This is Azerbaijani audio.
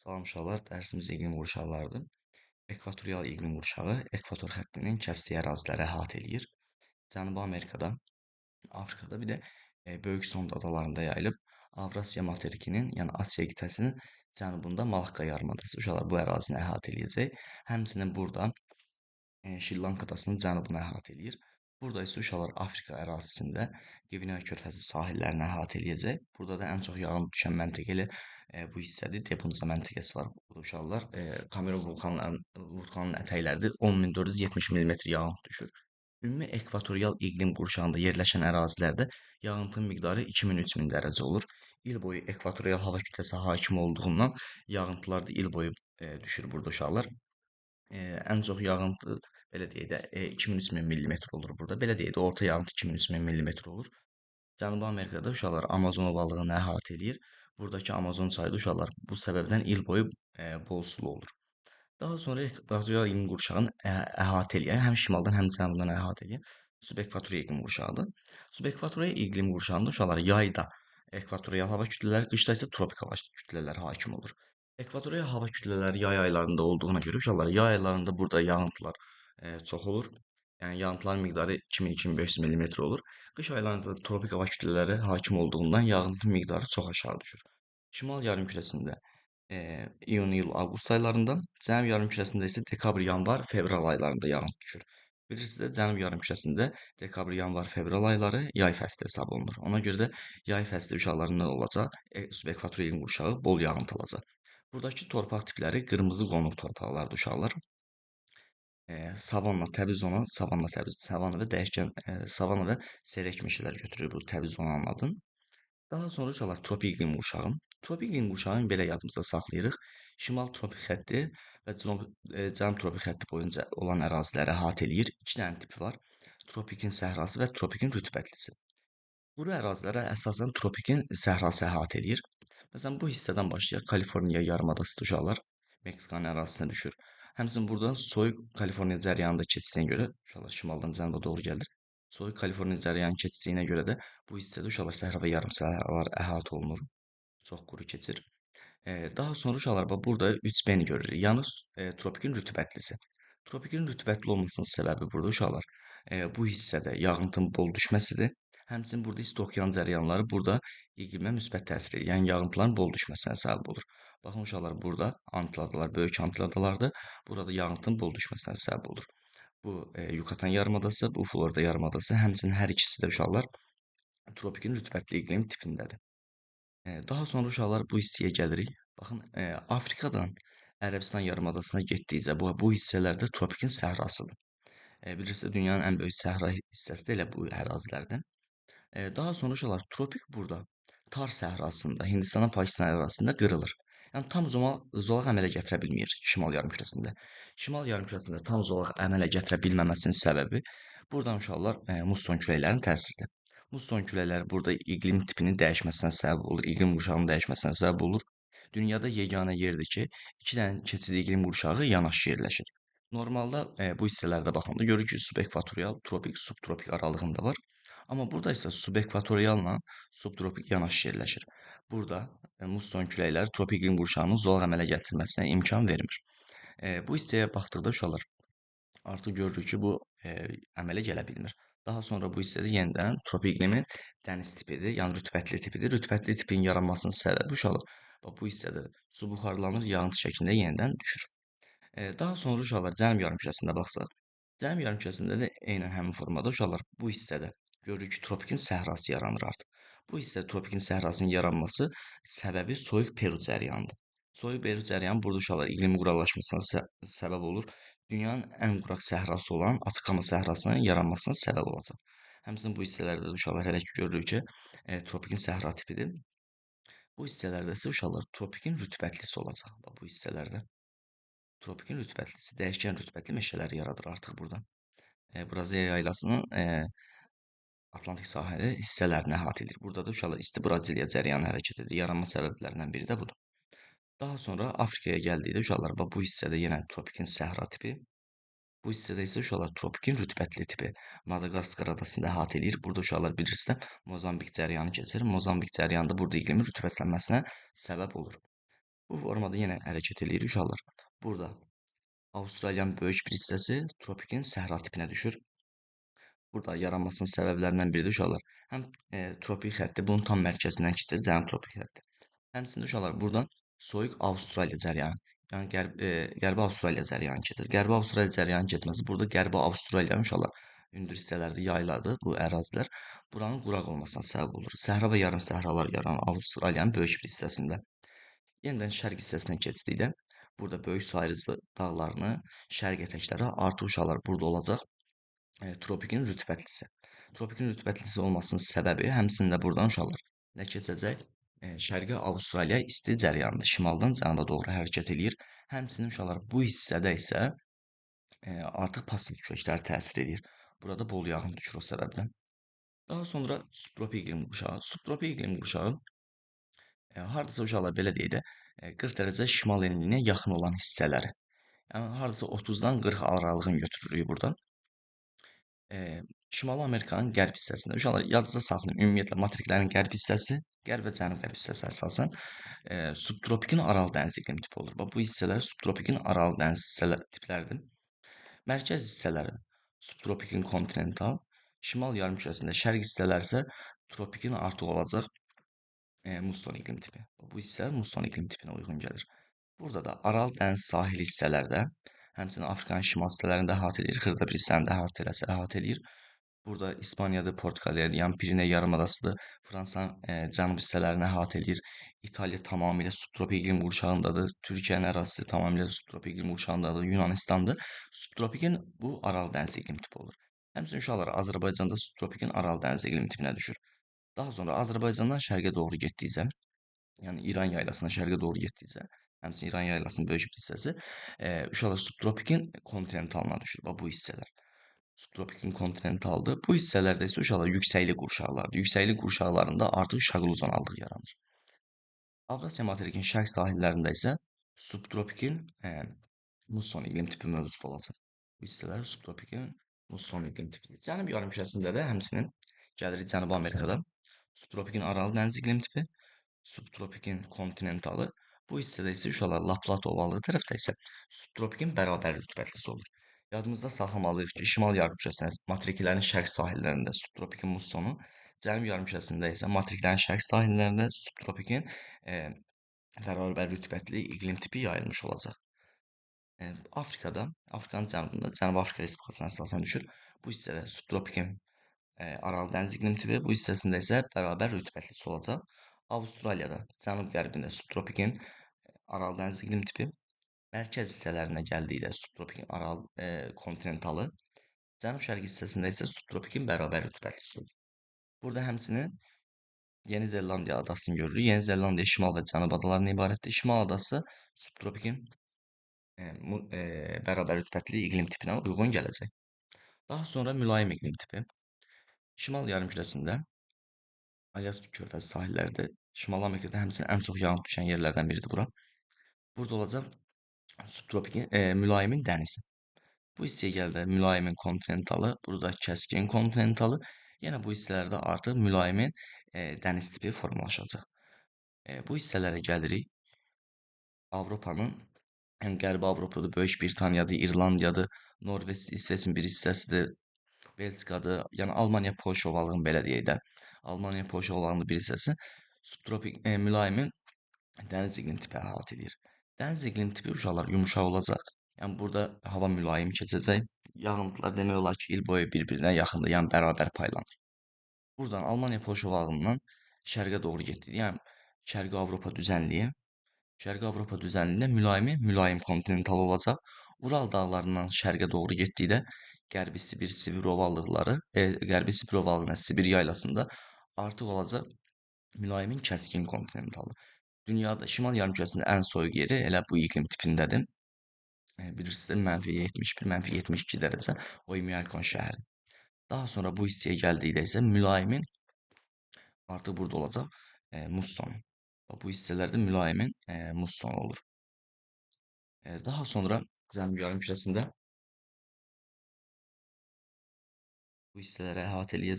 Salam uşaqlar, dərsimiz iqlim qurşaqlarıdır. Ekvatorial iqlim qurşağı ekvator xəttinin kəsdiyi əraziləri əhatə eləyir. Cənubi Amerikada, Afrikada bir də Böyük Sond adalarında yayılıb. Avrasiya materikinin, yəni Asiya qitəsinin cənubunda Malakka yarımadası uşaqlar bu ərazini əhatə eləyəcək. Həmçinin burada Şri-Lanka adasının cənubunu əhatə eləyir. Burada isə uşaqlar Afrika ərazisində Qvinea körfəzi sahillərini əhatə eləyəcək. Burada da ən çox yağın düşən məntəqə elə bu hissədir. Depunca məntəqəsi var. Burada uşaqlar Kamerun vulkanının ətəkləridir. 10.470 mm yağın düşür. Ümumi ekvatorial iqlim qurşağında yerləşən ərazilərdə yağıntının miqdarı 2000-3000 dərəcə olur. İl boyu ekvatorial hava kütləsi hakim olduğundan yağıntılar da il boyu düşür burada uşaqlar. Ən çox yağıntı belə deyək də 2000-3000 millimetr olur burada. Belə deyək də orta yağıntı 2000-3000 millimetr olur. Cənubi Amerikada uşaqlar Amazon ovalığını əhatə eləyir. Buradakı Amazon çayı da uşaqlar bu səbəbdən il boyu bol sulu olur. Daha sonra ekvatorial iqlim qurşağını əhatə eləyən, həm şimaldan, həm cənubdan əhatə eləyən subekvatorial iqlim qurşağıdır. Subekvatorial iqlim qurşağında uşaqlar yayda ekvatorial hava kütlələri, qışda isə tropik hava kütlələri hakim olur. Ekvatorial hava kütlələri yay aylarında olduğuna görə uşaqlar yay aylarında burada yağıntılar çox olur. Yəni yağıntıların miqdarı 2000-2500 millimetr olur. Qış aylarında tropik hava kütlələri hakim olduğundan yağıntı miqdarı çox aşağı düşür. Şimal yarımkürəsində iyun, iyul, avqust aylarında, cənub yarımkürəsində isə dekabr, yanvar, fevral aylarında yağıntı düşür. Bilirsiniz də cənub yarımkürəsində dekabr, yanvar, fevral ayları yay fəsli hesab olunur. Ona görə də yay fəsli uşaqların nə olacaq? Subekvator iqlim qurşağı bol yağıntı alacaq. Buradakı torpaq tipləri qırmızı qonuq torpaqlardır uşaqlar. Savanna, təbii zona, savanna və dəyişkən savanna və seyrək meşələr götürür bu təbii zonanın adını. Daha sonra uşaqlar tropik iqlim qurşağı. Tropik iqlim qurşağını belə yadımızda saxlayırıq. Şimal tropik xətti və cənub tropik xətti boyunca olan əraziləri əhatə eləyir. İki dənə tipi var. Tropikin səhrası və tropikin rütubətlisi. Quru ərazilərə əsasən tropikin səhrası əhatə eləyir. Məsələn, bu hissədən başlayaq Kaliforniya yarımadası uşaqlar Meksikanın ərazisinə düşür. Həmçinin buradan soyuq Kaliforniya cərəyanında keçdiyinə görə uşaqlar şimaldan cənuba doğru gəlir. Soyuq Kaliforniya cərəyanı keçdiyinə görə də bu hissədə uşaqlar səhra və yarımsəhralar əhatə olunur. Çox quru keçir. Daha sonra uşaqlar bax burada 3 beni görürük. Yəni tropikin rütubətlisi. Tropikin rütubətli olmasının səbəbi burada uşaqlar bu hissədə yağıntının bol düşməsidir. Həmçinin burada isti okean cərəyanları burada iqlimə müsbət təsir edir. Yəni yağıntıların bol düşməsinə səbəb olur. Baxın uşaqlar burada Antiladalar, böyük Antiladalardır. Burada yağıntının bol düşməsinə səbəb olur. Bu Yucatan yarımadası, bu Florida yarımadası, həmçinin hər ikisi də uşaqlar tropikin rütubətli iqlim tipindədir. Daha sonra uşaqlar bu hissəyə gəlirik. Baxın, Afrikadan Ərəbistan yarımadasına getdikcə bu hissələrdə tropikin səhrasıdır. Bilirsiniz, dünyanın ən böyük səhra hissəsi də elə bu ərazilərdən. Daha sonra uşaqlar tropik burada Tar səhrasında, Hindistan Pakistan ərazisində qırılır. Yəni tam zolaq əmələ gətirə bilmir şimal yarımkürəsində. Şimal yarımkürəsində tam zolaq əmələ gətirə bilməməsinin səbəbi buradan uşaqlar musson küləklərinin təsiridir. Musson küləkləri burada iqlim tipinin dəyişməsinə səbəb olur, iqlim qurşağının dəyişməsinə səbəb olur. Dünyada yeganə yerdir ki, iki dənə keçid iqlim qurşağı yanaşı yerləşir. Normalda bu hissələrdə baxanda görürük ki, subekvatorial, tropik, subtropik aralığında var. Amma burada isə subekvatorialla subtropik yanaşı yerləşir. Burada musson küləkləri tropik iqlim qurşağının zolaq əmələ gətirməsinə imkan vermir. Bu hissəyə baxdıqda uşaqlar artıq görürük ki, bu əmələ gələ bilmir. Daha sonra bu hissədə yenidən tropik iqlimin dəniz tipidir, yəni rütubətli tipidir. Rütubətli tipin yaranmasının səbəbi uşaqlar bax bu hissədə su buxarlanır, yağıntı şəklində yenidən düşür. Daha sonra uşaqlar cənub yarımkürəsində baxsaq, cənub yarımkürəsində də eynən həmin formada uşaqlar bu hissədə görürük ki, tropikin səhrası yaranır artıq. Bu hissədə tropikin səhrasının yaranması səbəbi soyuq Peru cərəyanıdır. Soyuq Peru cərəyanı burada uşaqlar iqlimin quraqlaşmasına səbəb olur. Dünyanın ən quraq səhrası olan Atakama səhrasının yaranmasına səbəb olacaq. Həmçinin bu hissələrdə də uşaqlar hələ ki görürük ki, tropikin səhra tipidir. Bu hissələrdə isə uşaqlar tropikin rütubətlisi olacaq. Bax bu hissələrdə tropikin rütubətlisi, dəyişkən rütubətli meşələri yaradır artıq burada. Braziliya yaylasının Atlantik sahili hissələrini əhatə edir. Burada da uşaqlar isti Braziliya cərəyanı hərəkət edir. Yaranma səbəblərindən biri də budur. Daha sonra Afrikaya gəldikdə uşaqlar bax bu hissədə yenə tropikin səhra tipi, bu hissədə isə uşaqlar tropikin rütubətli tipi Madaqaskar adasında əhatə eləyir. Burada uşaqlar bilirsiniz, Mozambik cərəyanı keçir. Mozambik cərəyanı da burada iqlimin rütubətlənməsinə səbəb olur. Bu formada yenə hərəkət eləyirik uşaqlar. Burada Avstraliyanın böyük bir hissəsi tropikin səhra tipinə düşür. Burada yaranmasının səbəblərindən biri də uşaqlar, həm tropik xətti bunun tam mərkəzindən keçir, cənub tropik xətti. Həmçinin uşaqlar buradan soyuq Avstraliya cəryanı, yəni Qərbi Avstraliya cəryanı keçir. Qərbi Avstraliya cəryanı getməsi burada Qərbi Avstraliyanın uşaqlar hündür hissələrdə yayladır bu ərazilər. Buranın quraq olmasına səbəb olur. Səhra və yarım səhralar yaranan Avstraliyanın böyük bir hissəsində. Yenidən şərq hissəsinə keçdikdə burada böyük sayrızlı dağlarını, şərq ətəkləri artıq uşaqlar burada olacaq. Tropikin rütbətlisi. Tropikin rütbətlisi olmasının səbəbi həmçinin də buradan uşaqlar nə keçəcək? Şərqi Avstraliya isti cəryanıdır. Şimaldan cənuba doğru hərəkət eləyir. Həmçinin uşaqlar bu hissədə isə artıq pasific küləklər təsir edir. Burada bol yağın düşür o səbəbdən. Daha sonra subtropik iqlim qurşağı. Subtropik iqlim qurşağı hardasa uşaqlar belə deyək də 40 dərəcə şimal enliyinə yaxın olan hissələri. Yəni hardasa 30-dan 40 aralığını götürürük burada. Şimali Amerikanın qərb hissəsində. Uşaqlar yadınızda saxlayın. Ümumiyyətlə materiklərin qərb hissəsi, qərb və cənub-qərb hissəsi əsasən subtropikin aral dəniz iqlim tipi olur. Bax bu hissələr subtropikin aral dəniz tipləridir. Mərkəz hissələri subtropikin kontinental, şimal yarımkürəsində şərq hissələri isə tropikin artıq olacaq musson iqlim tipi. Bu hissə musson iqlim tipinə uyğun gəlir. Burada da Aral dəniz sahili hissələrdə, həmçinin Afrikanın şimal hissələrində əhatə eləyir, xırda bir hissəni də əhatə eləyir. Burada İspaniyadır, Portuqaliyadır, yəni Piriney yarımadasıdır. Fransanın cənub hissələrini əhatə eləyir. İtaliya tamamilə subtropik iqlim qurşağındadır. Türkiyənin ərazisi tamamilə subtropik iqlim qurşağındadır. Yunanistandır. Subtropikin bu Aral dəniz iqlim tipi olur. Həmçinin uşaqlar Azərbaycanda subtropikin Aral dəniz iqlim tipinə düşür. Daha sonra Azərbaycandan şərqə doğru getdikcə, yəni İran yaylasına şərqə doğru getdikcə, həmçinin İran yaylasının böyük bir hissəsi uşaqlar subtropikin kontinentalına düşür. Bax bu hissələr. Subtropikin kontinentaldır. Bu hissələrdə isə uşaqlar yüksəklik qurşaqlardır. Yüksəklik qurşaqlarında artıq şaqlı uzanaqlıq yaranır. Avrasiya materikinin şərq sahillərində isə subtropikin musson iqlim tipi mövcud olacaq. Bu hissələr subtropikin musson iqlim tipidir. Cənub yarımkürəsində də həmçinin gəlirik Cənubi Amerikada. Subtropikin aralı dəniz iqlim tipi, subtropikin kontinentalı. Bu hissədə isə uşaqlar Laplato ovalığı tərəfdə isə subtropikin bərabər rütubətlisi olur. Yadımızda saxlamalıyıq ki, şimal yarımkürəsində materiklərin şərq sahillərində subtropikin mussonu, cənub yarımkürəsində isə materiklərin şərq sahillərində subtropikin bərabər rütbətli iqlim tipi yayılmış olacaq. Afrikada, Afrikanın cənubunda, Cənubi Afrika Respublikasına əsasən düşür. Bu hissədə subtropikin Aral dəniz iqlim tipi, bu hissəsində isə bərabər rütubətlisi olacaq. Avstraliyada, cənub-qərbində subtropikin Aral dəniz iqlim tipi, mərkəz hissələrinə gəldikdə subtropikin Aral kontinentalı, cənub-şərq hissəsində isə subtropikin bərabər rütubətlisi olur. Burada həmçinin Yeni Zelandiya adasını görürük. Yeni Zelandiya şimal və cənub adalarından ibarətdir. Şimal adası subtropikin bərabər rütbətli iqlim tipinə uyğun gələcək. Daha sonra mülayim iqlim tipi. Şimal yarımkürəsində Alyaska körfəzi sahillərdə, Şimali Amerikada həmçinin ən çox yağış düşən yerlərdən biridir bura. Burada olacaq subtropikin mülayimin dənizi. Bu hissəyə gəldə mülayimin kontinentalı, burada kəskin kontinentalı. Yenə bu hissələrdə artıq mülayimin dəniz tipi formalaşacaq. Bu hissələrə gəlirik. Avropanın Qərbi Avropada Böyük Britaniyadır, İrlandiyadır, Norveç, İsveçin bir hissəsidir. Belçikadır, yəni Almaniya, Polşa ovalığının belə deyək də, Almaniya, Polşa ovalığının bir hissəsi subtropik mülayimin dəniz iqlim tipi əhatə edir. Dəniz iqlim tipi uşaqlar yumşaq olacaq. Yəni burada hava mülayim keçəcək. Yağıntılar demək olar ki, il boyu bir-birinə yaxındır, yəni bərabər paylanır. Buradan Almaniya, Polşa ovalığından şərqə doğru getdik. Yəni Şərqi Avropa düzənliyi. Şərqi Avropa düzənliyində mülayim kontinental olacaq. Ural dağlarından şərqə doğru getdikdə Qərbi Sibir, Sibir ovallıqları, Qərbi Sibir ovalığına Sibir yaylasında artıq olacaq mülayimin kəskin kontinentalı. Dünyada şimal yarımkürəsində ən soyuq yeri elə bu iqlim tipindədir. Bilirsiniz, -71, -72 dərəcə Oymyakon şəhəri. Daha sonra bu hissəyə gəldikdə isə mülayimin artıq burada olacaq musson. Bu hissələrdə mülayimin mussonu olur. Daha sonra Cənubi yarımkürəsində bu hissələri əhatə eləyəcək.